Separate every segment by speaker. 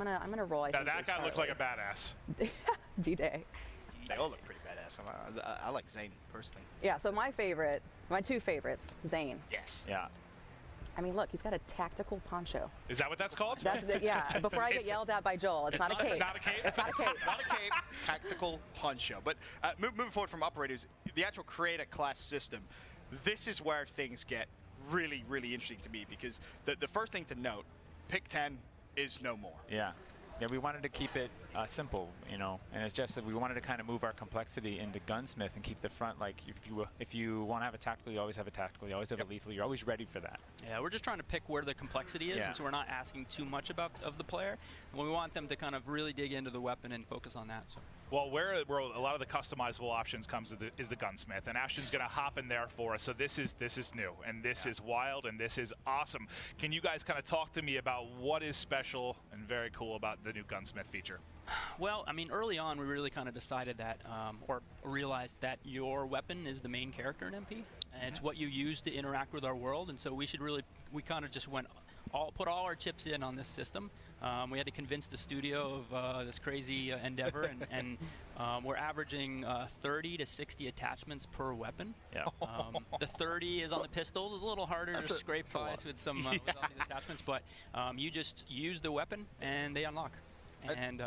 Speaker 1: gonna roll.
Speaker 2: Now that guy looks like a badass.
Speaker 1: D-Day.
Speaker 3: They all look pretty badass. I like Zane personally.
Speaker 1: Yeah. So my two favorites, Zane.
Speaker 3: Yes.
Speaker 4: Yeah.
Speaker 1: I mean, look, he's got a tactical poncho.
Speaker 2: Is that what that's called?
Speaker 1: Yeah. Before I get yelled at by Joel, it's not a cape.
Speaker 2: It's not a cape.
Speaker 1: It's not a cape.
Speaker 3: Not a cape. Tactical poncho. But moving forward from operators, the actual creator class system. This is where things get really, really interesting to me, because the first thing to note, pick 10 is no more.
Speaker 4: Yeah. Yeah, we wanted to keep it simple, you know, and as Jeff said, we wanted to kind of move our complexity into Gunsmith and keep the front, like, if you want to have a tactical, you always have a tactical, you always have a lethal, you're always ready for that.
Speaker 5: Yeah, we're just trying to pick where the complexity is, and so we're not asking too much of the player, and we want them to kind of really dig into the weapon and focus on that. So.
Speaker 2: Well, where a lot of the customizable options comes is the Gunsmith, and Ashton's going to hop in there for us. So this is new, and this is wild, and this is awesome. Can you guys kind of talk to me about what is special and very cool about the new Gunsmith feature?
Speaker 5: Well, I mean, early on, we really kind of decided that, or realized that your weapon is the main character in MP, and it's what you use to interact with our world, and so we kind of just put all our chips in on this system. We had to convince the studio of this crazy endeavor, and we're averaging 30 to 60 attachments per weapon.
Speaker 4: Yeah.
Speaker 5: The 30 is on the pistols. It's a little harder to scrape by with some with all these attachments, but you just use the weapon and they unlock. And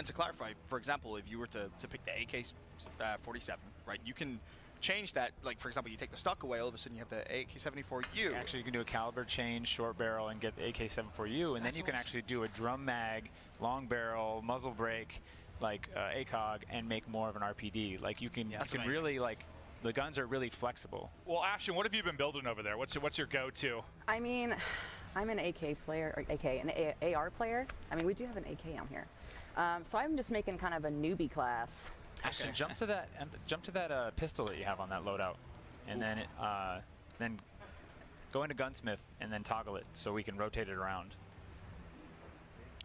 Speaker 3: to clarify, for example, if you were to pick the AK-47, right, you can change that. Like, for example, you take the stock away, all of a sudden you have the AK-74U.
Speaker 4: Actually, you can do a caliber change, short barrel, and get the AK-74U, and then you can actually do a drum mag, long barrel, muzzle brake, like ACOG, and make more of an RPD. Like, you can really, like, the guns are really flexible.
Speaker 2: Well, Ashton, what have you been building over there? What's your go-to?
Speaker 1: I mean, I'm an AK player, or an AR player. I mean, we do have an AK on here. So I'm just making kind of a newbie class.
Speaker 4: Ashton, jump to that pistol that you have on that loadout, and then go into Gunsmith and then toggle it so we can rotate it around.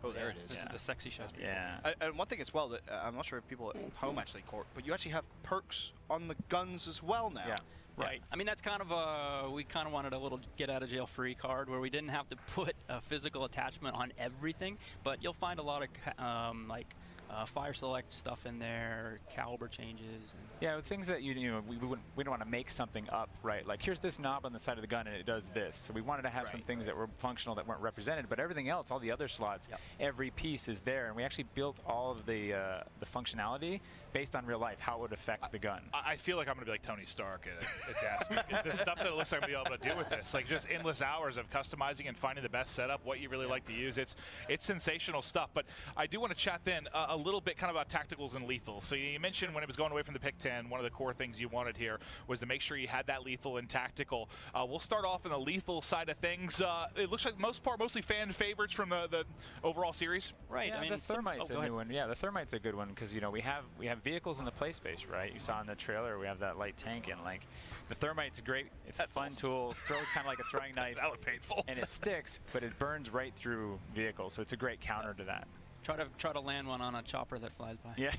Speaker 3: Oh, there it is.
Speaker 5: This is the sexy shot.
Speaker 4: Yeah.
Speaker 3: And one thing as well that I'm not sure if people at home actually caught, but you actually have perks on the guns as well now.
Speaker 4: Yeah.
Speaker 5: Right. I mean, that's kind of we kind of wanted a little get out of jail free card where we didn't have to put a physical attachment on everything, but you'll find a lot of fire select stuff in there, caliber changes. And
Speaker 4: yeah, things that we don't want to make something up, right? Like, here's this knob on the side of the gun and it does this. So we wanted to have some things that were functional that weren't represented, but everything else, all the other slots, every piece is there, and we actually built all of the functionality based on real life, how it would affect the gun.
Speaker 2: I feel like I'm going to be like Tony Stark at Dask. The stuff that it looks like I'm going to be able to do with this, like just endless hours of customizing and finding the best setup, what you really like to use. It's sensational stuff. But I do want to chat then a little bit kind of about tacticals and lethals. So you mentioned when it was going away from the pick 10, one of the core things you wanted here was to make sure you had that lethal and tactical. We'll start off in the lethal side of things. It looks like mostly fan favorites from the overall series.
Speaker 5: Right.
Speaker 4: Yeah,
Speaker 5: I mean,
Speaker 4: the Thermite's a new one. Yeah, the Thermite's a good one because we have vehicles in the play space, right? You saw in the trailer we have that light tank, and like the Thermite's great. It's a fun tool. Throws kind of like a throwing knife.
Speaker 2: That looked painful.
Speaker 4: And it sticks, but it burns right through vehicles, so it's a great counter to that.
Speaker 5: Try to land one on a chopper that flies by.
Speaker 4: Yeah.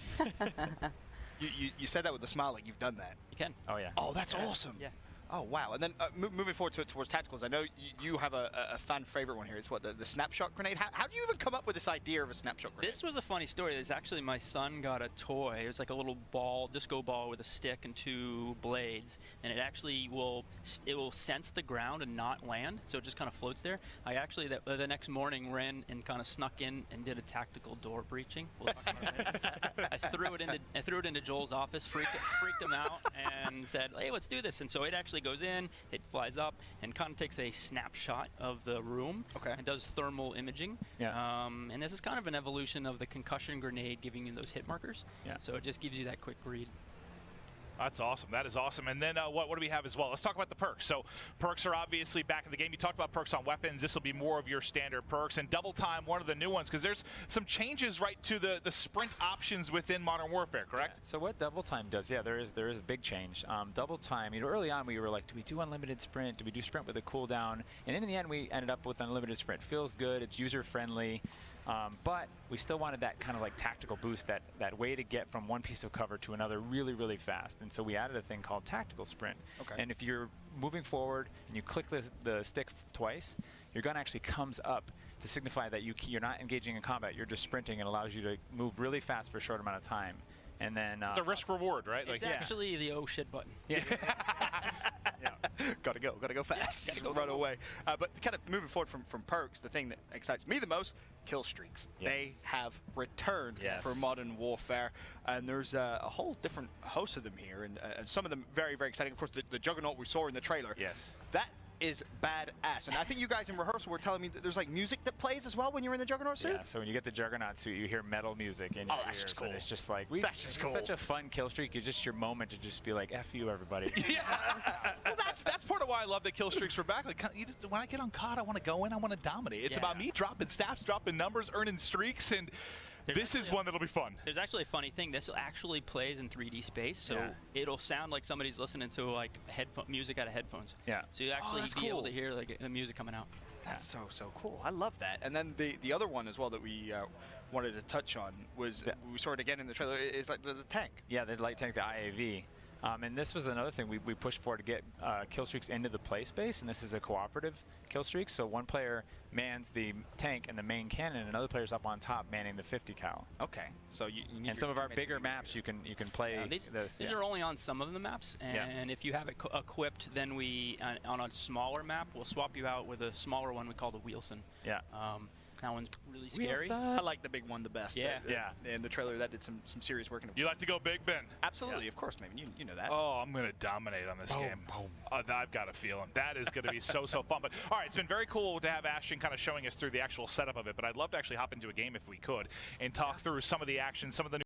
Speaker 3: You said that with a smile, like you've done that.
Speaker 5: You can.
Speaker 4: Oh yeah.
Speaker 3: Oh, that's awesome.
Speaker 5: Yeah.
Speaker 3: Oh wow! And then moving forward towards tacticals, I know you have a fan favorite one here. It's what the snapshot grenade. How do you even come up with this idea of a snapshot grenade?
Speaker 5: This was a funny story. It's actually my son got a toy. It was like a little ball, disco ball with a stick and two blades, and it actually will sense the ground and not land, so it just kind of floats there. I actually the next morning ran and kind of snuck in and did a tactical door breaching. I threw it into Joel's office, freaked him out, and said, "Hey, let's do this." And so it actually goes in, it flies up, and kind of takes a snapshot of the room and does thermal imaging.
Speaker 4: Yeah.
Speaker 5: And this is kind of an evolution of the concussion grenade giving you those hit markers.
Speaker 4: Yeah.
Speaker 5: So it just gives you that quick read.
Speaker 2: That's awesome. That is awesome. And then what do we have as well? Let's talk about the perks. So perks are obviously back in the game. You talked about perks on weapons. This will be more of your standard perks. And double time, one of the new ones, because there's some changes right to the sprint options within Modern Warfare, correct?
Speaker 4: Yeah. So what double time does, there is a big change. Double time, early on we were like, do we do unlimited sprint? Do we do sprint with a cooldown? And in the end we ended up with unlimited sprint. Feels good, it's user friendly. But we still wanted that kind of like tactical boost, that way to get from one piece of cover to another really, really fast. And so we added a thing called tactical sprint.
Speaker 3: Okay.
Speaker 4: And if you're moving forward and you click the stick twice, your gun actually comes up to signify that you're not engaging in combat, you're just sprinting. It allows you to move really fast for a short amount of time. And then
Speaker 2: it's a risk reward, right?
Speaker 5: It's actually the oh shit button.
Speaker 4: Yeah.
Speaker 3: Gotta go fast. Just run away. But kind of moving forward from perks, the thing that excites me the most, Killstreaks.
Speaker 4: Yes.
Speaker 3: They have returned for Modern Warfare, and there's a whole different host of them here, and some of them very, very exciting. Of course, the Juggernaut we saw in the trailer.
Speaker 4: Yes.
Speaker 3: That is badass. And I think you guys in rehearsal were telling me that there's like music that plays as well when you're in the Juggernaut suit?
Speaker 4: Yeah, so when you get the Juggernaut suit, you hear metal music in your
Speaker 3: that's
Speaker 4: ears,
Speaker 3: just cool.
Speaker 4: and it's just like,
Speaker 3: That's just cool.
Speaker 4: It's such a fun kill streak. It's just your moment to just be like, F you, everybody.
Speaker 2: Yeah. Well, that's part of why I love that Killstreaks were back. Like, when I get on COD, I want to go in, I want to dominate. It's about me dropping stats, dropping numbers, earning streaks, and this is one that'll be fun.
Speaker 5: There's actually a funny thing. This actually plays in 3D space, so it'll sound like somebody's listening to like music out of headphones.
Speaker 4: Yeah.
Speaker 5: So you actually be able to hear like the music coming out.
Speaker 3: That's so cool. I love that. And then the other one as well that we wanted to touch on was we saw it again in the trailer. Is like the tank.
Speaker 4: Yeah, the light tank, the IAV. And this was another thing we pushed for to get Killstreaks into the play space, and this is a cooperative Killstreak, so one player mans the tank and the main cannon, and another player's up on top manning the 50 cal.
Speaker 3: Okay, so you need
Speaker 4: and some of our bigger maps you can play
Speaker 5: these
Speaker 4: this.
Speaker 5: These are only on some of the maps, and if you have it equipped, then we on a smaller map we'll swap you out with a smaller one we call the Wheelson.
Speaker 4: Yeah.
Speaker 5: That one's really scary.
Speaker 3: I like the big one the best.
Speaker 5: Yeah.
Speaker 3: In the trailer, that did some serious work.
Speaker 2: You like to go big, Ben?
Speaker 3: Absolutely, of course, man. You know that.
Speaker 2: Oh, I'm going to dominate on this game. I've got a feeling. That is going to be so fun. But all right, it's been very cool to have Ashton kind of showing us through the actual setup of it, but I'd love to actually hop into a game if we could and talk through some of the action, some of the